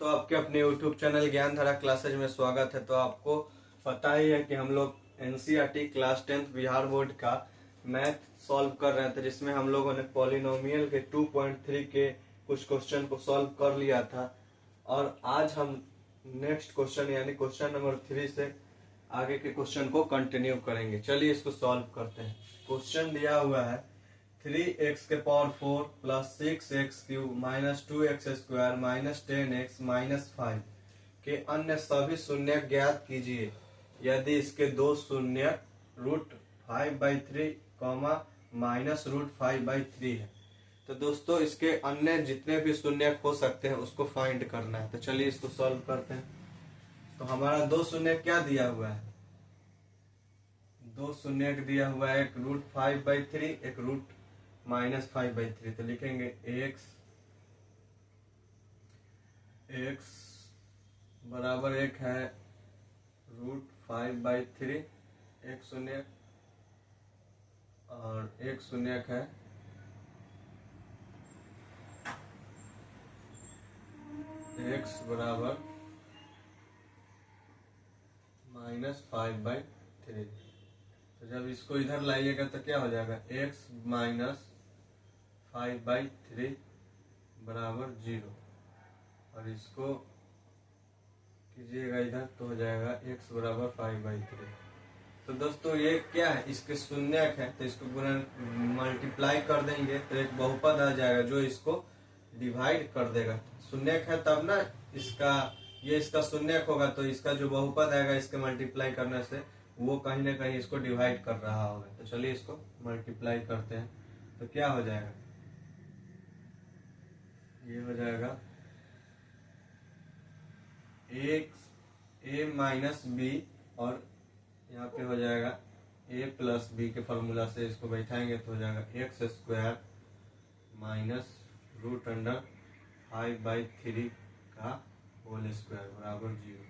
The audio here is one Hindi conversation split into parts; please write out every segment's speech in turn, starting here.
तो आपके अपने YouTube चैनल ज्ञान धारा क्लासेज में स्वागत है। तो आपको पता ही है कि हम लोग NCERT class 10th Bihar board का मैथ सॉल्व कर रहे थे, जिसमें हम लोगों ने पॉलिनोमियल के 2.3 के कुछ क्वेश्चन को सॉल्व कर लिया था। और आज हम नेक्स्ट क्वेश्चन यानी क्वेश्चन नंबर 3 से आगे के क्वेश्चन को कंटिन्यू करेंगे। चलिए इसको सॉल्व करते हैं। क्वेश्चन दिया हुआ है 3x⁴ plus 6x³ minus 2x² minus 10x minus 5 के अन्य सभी शून्य ज्ञात कीजिए यदि इसके दो शून्य √5/3 माइनस √5/3 है। तो दोस्तों इसके अन्य जितने भी शून्य हो सकते हैं उसको फाइंड करना है। तो चलिए इसको सॉल्व करते हैं। तो हमारा दो शून्य क्या दिया हुआ है? दो शून्य दिया हुआ है, एक √5/3 एक √-5/3। तो लिखेंगे x बराबर एक है √5/3 एक शून्य, और एक शून्य है x बराबर -5/3। तो जब इसको इधर लाइएगा तो क्या हो जाएगा? x -5/3 बराबर 0, और इसको कीजिएगा इधर तो हो जाएगा x बराबर 5/3। तो दोस्तों ये क्या है? इसके शून्यक है तो इसको मल्टीप्लाई कर देंगे तो एक बहुपद आ जाएगा जो इसको डिवाइड कर देगा। शून्यक है तब ना इसका शून्यक होगा, तो इसका जो बहुपद आएगा इसके मल्टीप्लाई करने से वो कहीं ना कहीं इसको डिवाइड कर रहा होगा। तो चलिए इसको मल्टीप्लाई करते हैं। तो क्या हो जाएगा? ये हो जाएगा a माइनस b, और यहाँ पे हो जाएगा a प्लस बी के फॉर्मूला से इसको बैठाएंगे तो हो जाएगा x² माइनस √5/3 का होल स्क्वायर बराबर 0।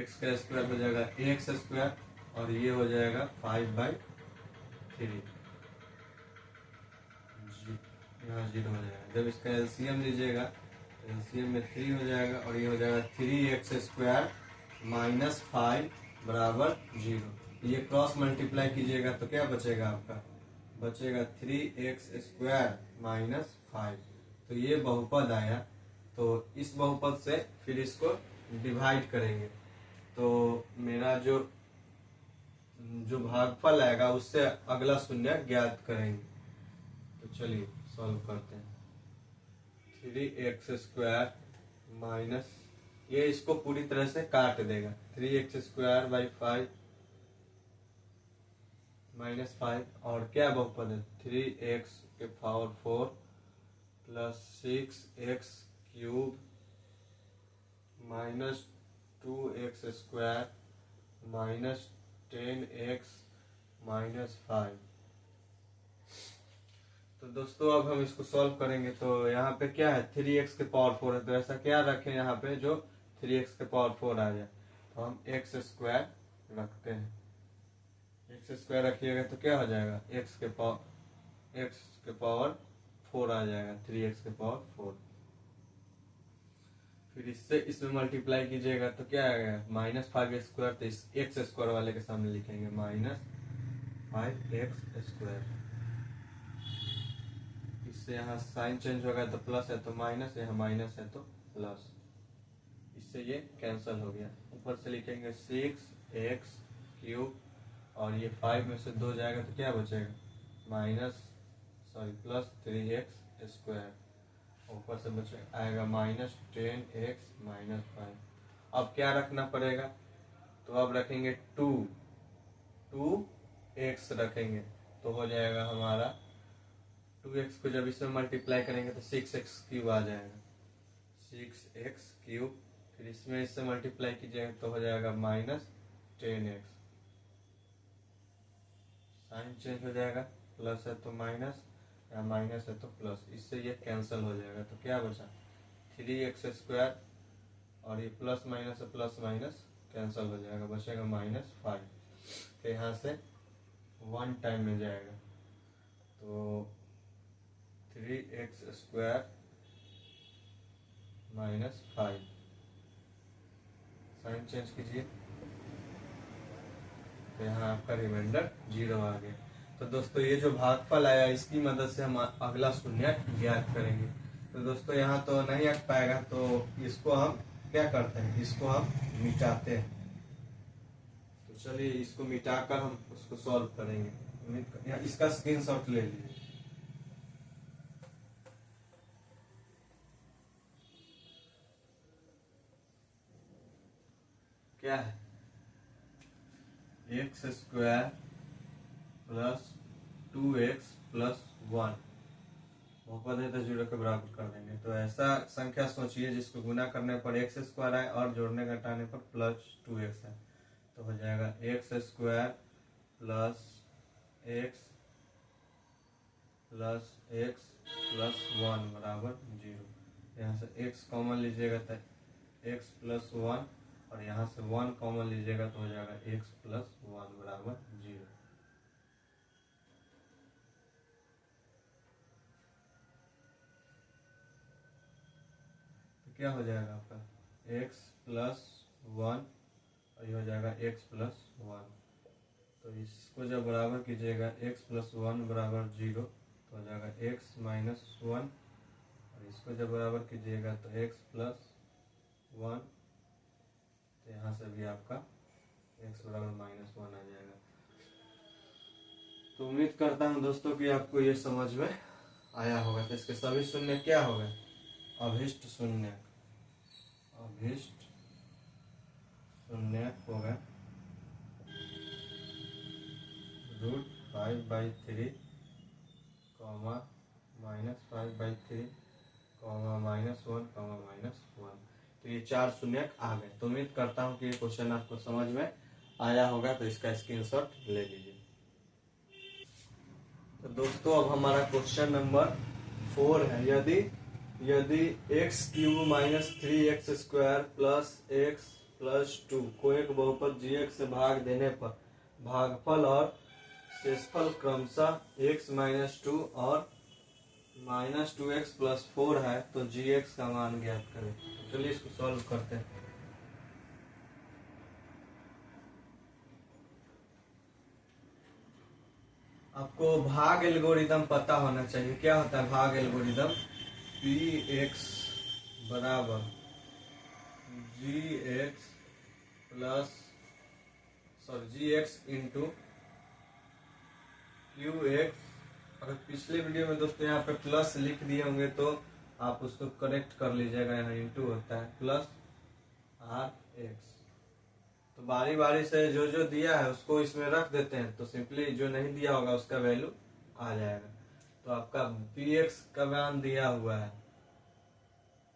x का स्क्वायर हो जाएगा x², और ये हो जाएगा 5/3, यहाँ 0 हो जाएगा। जब इसका एलसीएम लीजिएगा तो एलसीएम में 3 हो जाएगा, और ये हो जाएगा 3x² माइनस 5 बराबर 0। ये क्रॉस मल्टीप्लाई कीजिएगा तो क्या बचेगा? आपका बचेगा 3x² माइनस 5। तो ये बहुपद आया। तो इस बहुपद से फिर इसको डिवाइड करेंगे तो मेरा जो भागफल आएगा उससे अगला शून्य ज्ञात करेंगे। तो चलिए सॉल्व करते हैं। 3x² माइनस, ये इसको पूरी तरह से काट देगा। 3x² 5 और क्या बहुपद है? 3x⁴ plus 6x³ minus 2x² minus 10x minus 5। तो दोस्तों अब हम इसको सॉल्व करेंगे। तो यहाँ पे क्या है? 3x⁴ है, तो ऐसा क्या रखें यहाँ पे जो 3x⁴ आ जाए? तो हम x² रखते हैं। x² रखिएगा तो क्या हो जाएगा? x⁴ आ जाएगा, 3x⁴। फिर इससे इसमें मल्टीप्लाई कीजिएगा तो क्या आएगा? -5x²। तो इस x² वाले के सामने लिखेंगे -5x²। इससे यहाँ साइन चेंज होगा तो प्लस है तो माइनस, यहाँ माइनस है तो प्लस। इससे ये कैंसल हो गया। ऊपर से लिखेंगे 6x³ और ये 5 में से 2 जाएगा तो क्या बचेगा? Plus 3x²। ऊपर से आएगा -10x माइनस 5। अब क्या रखना पड़ेगा? तो अब रखेंगे 2x रखेंगे तो हो जाएगा हमारा 2x को जब इसमें मल्टीप्लाई करेंगे तो 6x³ आ जाएगा। 6x³, फिर इसमें इससे मल्टीप्लाई कीजिएगा तो हो जाएगा -10x। साइन चेंज हो जाएगा, प्लस है तो माइनस या माइनस है तो प्लस। इससे ये कैंसिल हो जाएगा। तो क्या बचा? 3x² और ये प्लस माइनस है, प्लस माइनस कैंसिल हो जाएगा, बचेगा -5। तो यहाँ से 1 टाइम में जाएगा तो 3x² -5 साइन चेंज कीजिए, तो यहाँ आपका रिमाइंडर 0 आ गया। तो दोस्तों ये जो भागफल आया इसकी मदद से हम अगला शून्य ज्ञात करेंगे। तो दोस्तों यहाँ तो नहीं आ पाएगा, तो इसको हम क्या करते हैं, इसको हम मिटाते हैं। तो चलिए इसको मिटाकर हम उसको सॉल्व करेंगे। इसका स्क्रीनशॉट ले लीजिए। क्या है, x square plus 2x plus 1 बहुपद है तो 0 के बराबर कर देंगे। तो ऐसा संख्या सोचिए जिसको गुना करने पर एक्स स्क्वायर आए और जोड़ने घटाने पर प्लस 2x है। तो हो जाएगा x square plus x plus x plus 1 बराबर 0। यहाँ से x कॉमन लीजिएगा तो x प्लस 1, और यहाँ से 1 कॉमन लीजिएगा तो हो जाएगा x प्लस 1 बराबर 0। तो क्या हो जाएगा आपका x प्लस 1 और ये हो जाएगा x प्लस 1। तो इसको जब बराबर कीजिएगा x प्लस 1 बराबर 0 तो हो जाएगा x माइनस 1, और इसको जब बराबर कीजिएगा तो x प्लस 1, तो यहाँ से भी आपका x बराबर माइनस 1 आ जाएगा। तो उम्मीद करता हूँ दोस्तों कि आपको ये समझ में आया होगा। तो इसके सभी शून्य क्या हो गए, अभिष्ट शून्य, अभिष्ट शून्य हो गए √5/3 कॉमा -5/3 कॉमा -1 कॉमा -1। तो ये 4 शून्य आ गए। तो उम्मीद करता हूँ कि ये क्वेश्चन आपको समझ में आया होगा। तो इसका स्क्रीनशॉट ले लीजिए। तो दोस्तों अब हमारा क्वेश्चन नंबर 4 है। यदि x³ minus 3x² plus x plus 2 को एक बहुपद gx से भाग देने पर भागफल और शेषफल क्रमशः x माइनस 2 और माइनस 2x प्लस 4 है, तो gx का मान ज्ञात करें। चलिए इसको सॉल्व करते हैं। आपको भाग एल्गोरिदम पता होना चाहिए। क्या होता है भाग एल्गोरिदम, px बराबर gx इंटू qx। अगर पिछले वीडियो में दोस्तों यहाँ पे प्लस लिख दिए होंगे तो आप उसको करेक्ट कर लीजिएगा, यहाँ इंटू होता है प्लस rx। तो बारी बारी से जो जो दिया है उसको इसमें रख देते हैं, तो सिंपली जो नहीं दिया होगा उसका वैल्यू आ जाएगा। तो आपका px का मान दिया हुआ है,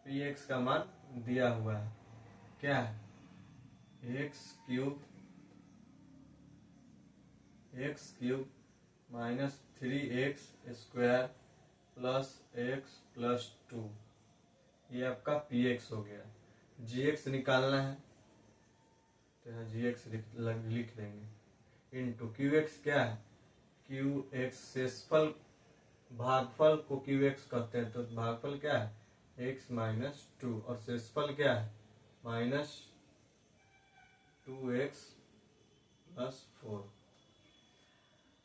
px का मान दिया हुआ है क्या है, x³ minus 3x² plus x plus 2, ये आपका px हो गया। gx निकालना है तो यहाँ gx लिख देंगे इंटू qx। क्या है, qx शेषफल, भागफल को qx कहते हैं, तो भागफल क्या है x माइनस 2 और शेषफल क्या है माइनस 2x प्लस 4।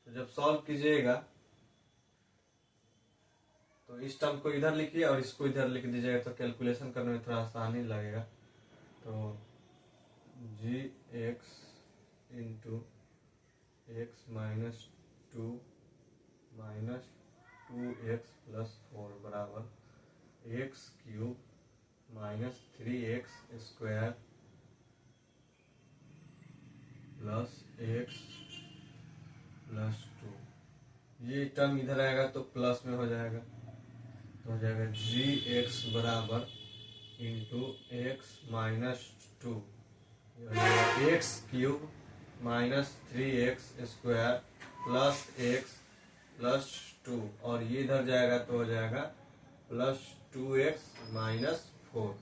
तो जब सॉल्व कीजिएगा तो इस टर्म को इधर लिखिए और इसको इधर लिख दीजिएगा, तो कैलकुलेशन करने में थोड़ा आसानी लगेगा। तो gx into x minus 2 minus 2x plus 4 बराबर x³ minus 3x² plus x plus 2। ये टर्म इधर आएगा तो प्लस में हो जाएगा, तो हो जाएगा gx बराबर into x minus 2 x³ minus 3x² plus x plus 2, और ये इधर जाएगा तो हो जाएगा प्लस 2x माइनस 4।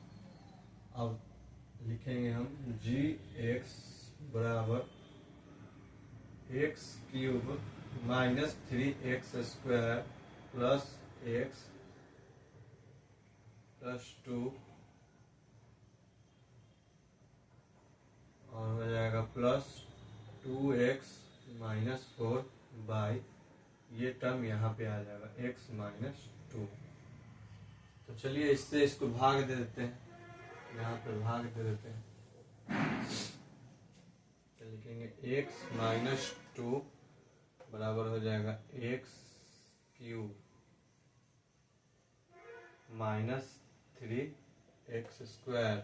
अब लिखेंगे हम gx बराबर x³ minus 3x² plus x plus 2 plus 2x-4 by ये टर्म यहाँ पे आ जाएगा x-2। तो चलिए इससे इसको भाग दे देते हैं, यहाँ पे भाग दे देते हैं। तो लिखेंगे x-2 बराबर हो जाएगा x³ -3x²।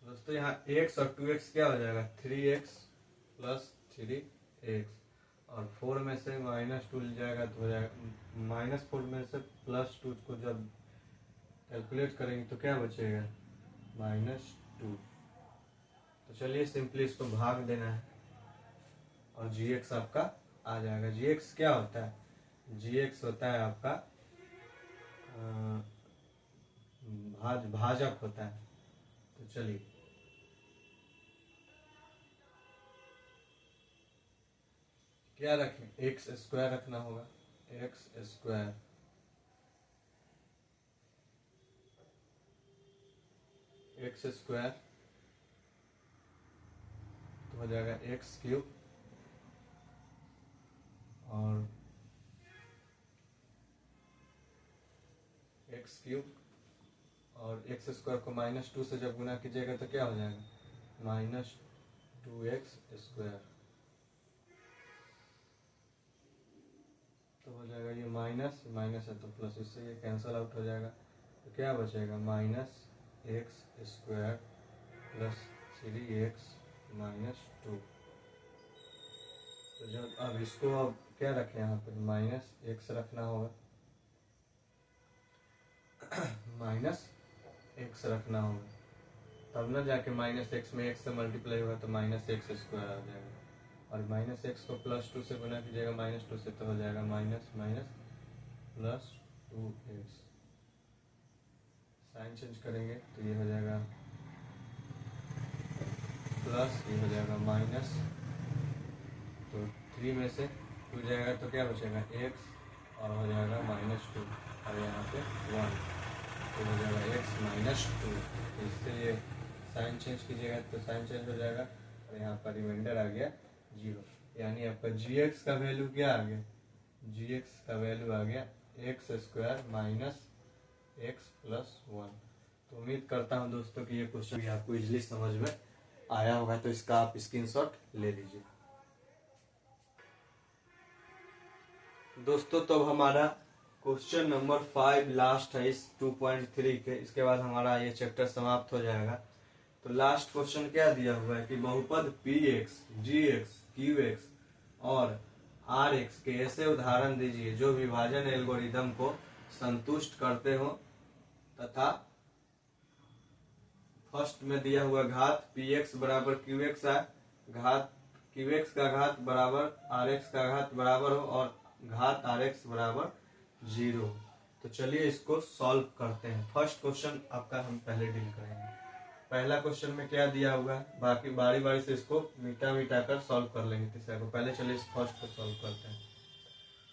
दोस्तों यहाँ x और 2x क्या हो जाएगा, 3x + 3x, और 4 में से -2 ले जाएगा तो हो जाएगा -4 में से +2 को जब कैलकुलेट करेंगे तो क्या बचेगा, -2। तो चलिए सिंपली इसको भाग देना है और gx आपका आ जाएगा। gx क्या होता है, gx होता है आपका भाजक होता है। तो चलिए क्या रखें, x² रखना होगा, x² तो हो जाएगा x³ और x³ और x² को -2 से जब गुना कीजिएगा तो क्या हो जाएगा, -2x²। तो हो जाएगा ये माइनस माइनस है तो प्लस, इससे ये कैंसल आउट हो जाएगा। तो क्या बचेगा, -x² + 3x-2। तो जब अब इसको अब क्या रखें, यहाँ पे -x रखना होगा, -x रखना होगा, तब ना जाके -x में x से मल्टीप्लाई होगा तो -x² आ जाएगा, और -x को +2 से गुना कीजिएगा -2 से तो हो जाएगा -2x। साइन चेंज करेंगे तो ये हो जाएगा प्लस, ये हो जाएगा माइनस, तो 3 में से 2 जाएगा तो क्या बचेगा, x, और हो जाएगा -2, और यहाँ पे 1, तो हो जाएगा x-2। तो इससे ये साइन चेंज कीजिएगा तो साइन चेंज हो जाएगा, और यहाँ पर रिमाइंडर आ गया 0, यानी आपका gx का वैल्यू क्या आ गया, gx का वैल्यू आ गया x² - x + 1। तो उम्मीद करता हूँ दोस्तों कि ये क्वेश्चन भी आपको इजीली समझ में आया होगा, तो इसका आप स्क्रीनशॉट ले लीजिए। दोस्तों तो अब हमारा क्वेश्चन नंबर 5 लास्ट है इस 2.3 के, इसके बाद हमारा ये चैप्टर समाप्त हो जाएगा। तो लास्ट क्वेश्चन क्या दिया हुआ है कि बहुपद px, gx, qx और rx के ऐसे उदाहरण दीजिए जो विभाजन एल्गोरिदम को संतुष्ट करते हो तथा फर्स्ट में दिया हुआ घात px बराबर qx है, घात qx का घात बराबर rx का घात बराबर हो और घात rx बराबर 0। तो चलिए इसको सॉल्व करते हैं। फर्स्ट क्वेश्चन आपका हम पहले डील करेंगे। पहला क्वेश्चन में क्या दिया हुआ है, बाकी बारी बारी से इसको मिटा कर सॉल्व कर लेंगे तीसरा को। पहले चलिए इस फर्स्ट को सॉल्व करते हैं।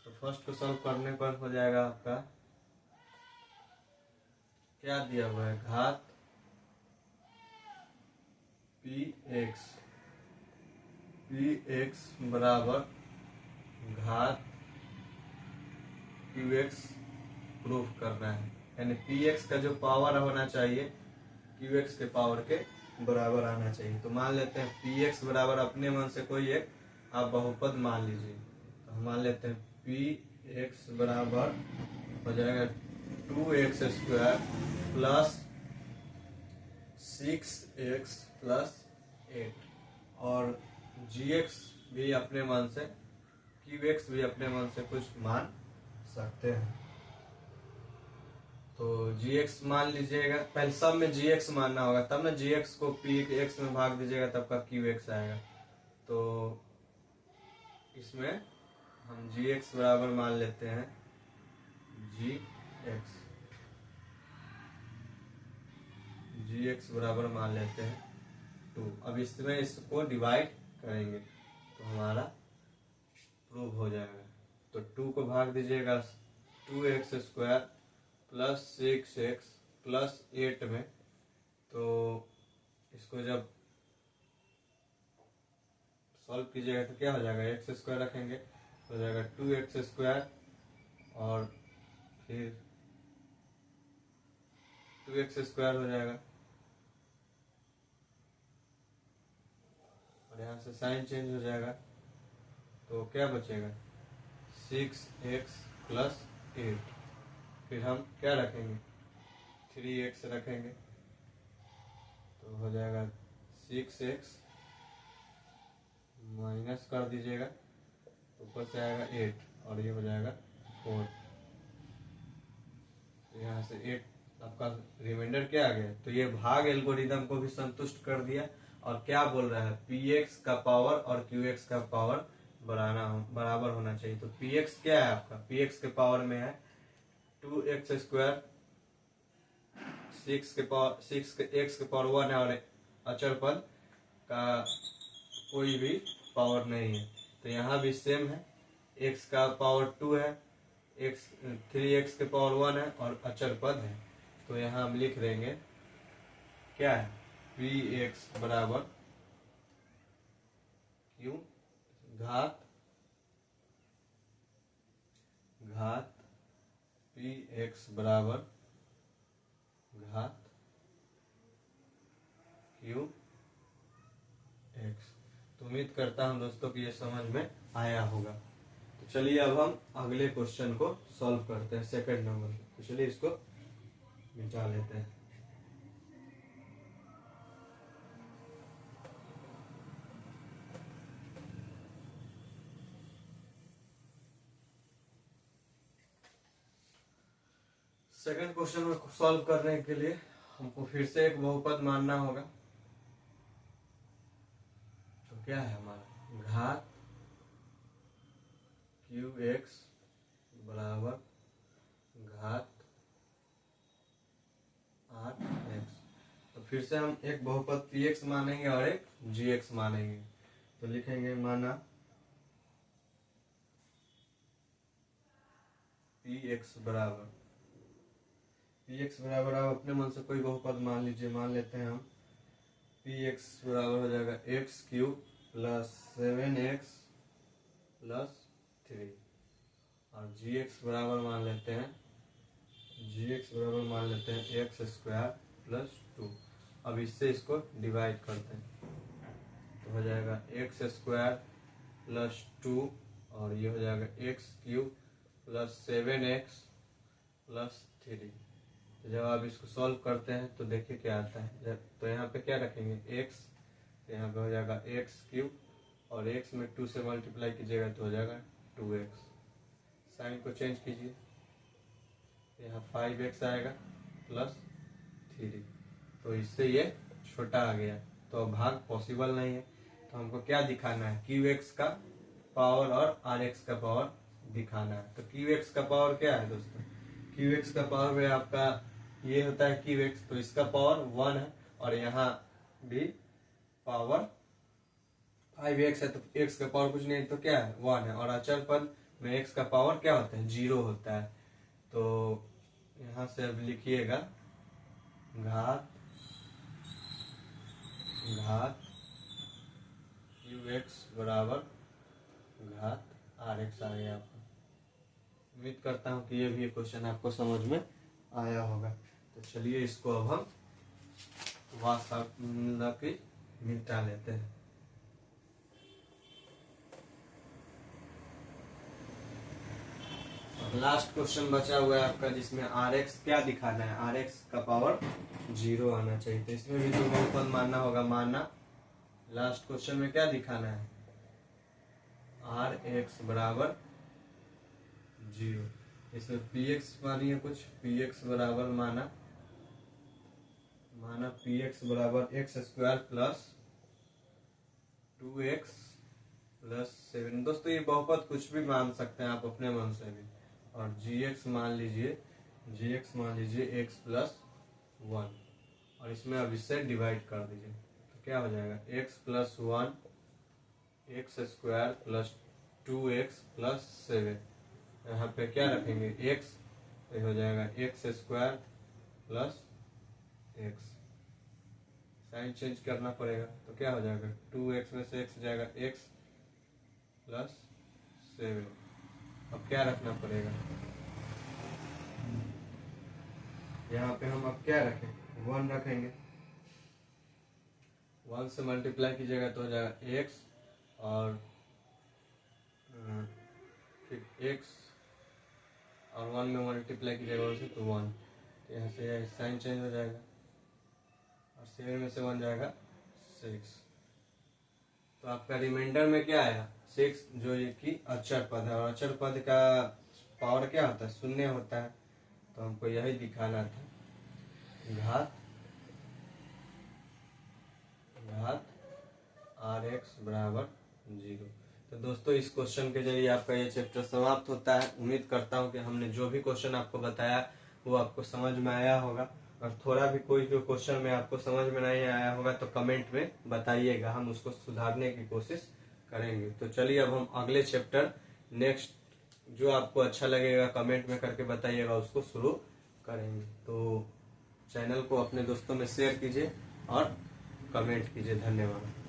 तो फर्स्ट को सॉल्व करने पर हो जाएगा आपका क्या दिया हुआ है, घात px बराबर घात qx प्रूफ करना है, यानी px का जो पावर होना चाहिए qx के पावर के बराबर आना चाहिए। तो मान लेते हैं px बराबर अपने मन से कोई एक आप बहुपद मान लीजिए। तो हम मान लेते हैं px बराबर हो जाएगा 2x² + 6x + 8, और gx भी अपने मन से, qx भी अपने मन से कुछ मान सकते हैं। तो gx मान लीजिएगा, पहले सब में gx मानना होगा, तब ना gx को px में भाग दीजिएगा तब का qx आएगा। तो इसमें हम gx बराबर मान लेते हैं gx बराबर मान लेते हैं 2। अब इसमें इसको डिवाइड करेंगे तो हमारा प्रूव हो जाएगा। तो 2 को भाग दीजिएगा 2x² + 6x + 8 में, तो इसको जब कीजिएगा तो क्या हो जाएगा, एक्स स्क्वायर रखेंगे तो हो जाएगा 2x² और फिर 2x² हो जाएगा और यहाँ से साइन चेंज हो जाएगा तो क्या बचेगा 6x + 8। फिर हम क्या रखेंगे 3x रखेंगे तो हो जाएगा 6x माइनस कर दीजिएगा ऊपर से आएगा 8 और ये हो जाएगा 4। यहाँ से 8 आपका रिमाइंडर क्या आ गया, तो ये भाग एल्गोरिदम को भी संतुष्ट कर दिया। और क्या बोल रहा है, px का पावर और qx का पावर बराबर होना चाहिए। तो px क्या है आपका, px के पावर में है 2x स्क्वायर, 6 के x के पावर 1 है और अचर पद का कोई भी पावर नहीं है। तो यहाँ भी सेम है, x का पावर 2 है, 3x के पावर 1 है और अचर पद है। तो यहाँ हम लिख देंगे क्या है px बराबर q घात px बराबर घात qx। तो उम्मीद करता हूँ दोस्तों कि ये समझ में आया होगा। तो चलिए अब हम अगले क्वेश्चन को सॉल्व करते हैं, सेकंड नंबर। तो चलिए इसको मिटा लेते हैं। सेकंड क्वेश्चन में सॉल्व करने के लिए हमको फिर से एक बहुपद मानना होगा। तो क्या है हमारा घात qx बराबर घात 8x। तो फिर से हम एक बहुपद px मानेंगे और एक gx मानेंगे। तो लिखेंगे माना px बराबर आप अपने मन से कोई बहुपद मान लीजिए। मान लेते हैं हम px बराबर हो जाएगा x³ + 7x + 3 और gx बराबर मान लेते हैं x² + 2। अब इससे इसको डिवाइड करते हैं तो हो जाएगा x² + 2 और ये हो जाएगा x³ + 7x + 3। तो जब आप इसको सॉल्व करते हैं तो देखिए क्या आता है। तो यहाँ पे क्या रखेंगे x, तो यहाँ पे हो जाएगा x³ और x में 2 से मल्टीप्लाई कीजिएगा तो हो जाएगा 2x। साइन को चेंज कीजिए, यहाँ 5x आएगा +3। तो इससे ये छोटा आ गया तो अब भाग पॉसिबल नहीं है। तो हमको क्या दिखाना है, qx का पावर और rx का पावर दिखाना है। तो qx का पावर क्या है दोस्तों, qx का पावर में आपका ये होता है qx, तो इसका पावर 1 है और यहाँ भी पावर 5x है। तो x का पावर कुछ नहीं तो क्या है 1 है और अचर पद में x का पावर क्या होता है 0 होता है। तो यहाँ से अब लिखिएगा घात qx बराबर घात rx आ गया आपको। उम्मीद करता हूँ कि ये भी क्वेश्चन आपको समझ में आया होगा। तो चलिए इसको अब हम मिटा लेते हैं। लास्ट क्वेश्चन बचा हुआ है आपका जिसमें rx क्या दिखाना है, rx का पावर 0 आना चाहिए। तो इसमें भी तो बहुपद मानना होगा। मानना लास्ट क्वेश्चन में क्या दिखाना है rx बराबर 0। इसमें px मानिए कुछ, px बराबर माना px बराबर x² + 2x + 7। दोस्तों ये बहुपद कुछ भी मान सकते हैं आप अपने मन से भी। और gx मान लीजिए x + 1 और इसमें अब इससे डिवाइड कर दीजिए तो क्या हो जाएगा x + 1 x² + 2x + 7। यहाँ पे क्या रखेंगे x, तो हो जाएगा x² + x। साइन चेंज करना पड़ेगा तो क्या हो जाएगा 2x में से x जाएगा x प्लस 7। अब क्या रखना पड़ेगा, यहाँ पे हम अब क्या रखें, 1 रखेंगे। 1 से मल्टीप्लाई कीजिएगा तो हो जाएगा x, और फिर x और 1 में मल्टीप्लाई कीजिएगा 1 से तो 1, तो यहाँ से साइन चेंज हो जाएगा, और 7 में से 1 जाएगा 6। तो आपका रिमाइंडर में क्या आया, 6, जो ये कि अचर पद है, और अचर पद का पावर क्या होता है, 0 होता है। तो हमको यही दिखाना था, घात rx बराबर 0। तो दोस्तों इस क्वेश्चन के जरिए आपका ये चैप्टर समाप्त होता है। उम्मीद करता हूँ कि हमने जो भी क्वेश्चन आपको बताया वो आपको समझ में आया होगा, और थोड़ा भी कोई जो क्वेश्चन में आपको समझ में नहीं आया होगा तो कमेंट में बताइएगा, हम उसको सुधारने की कोशिश करेंगे। तो चलिए अब हम अगले चैप्टर नेक्स्ट जो आपको अच्छा लगेगा कमेंट में करके बताइएगा, उसको शुरू करेंगे। तो चैनल को अपने दोस्तों में शेयर कीजिए और कमेंट कीजिए। धन्यवाद।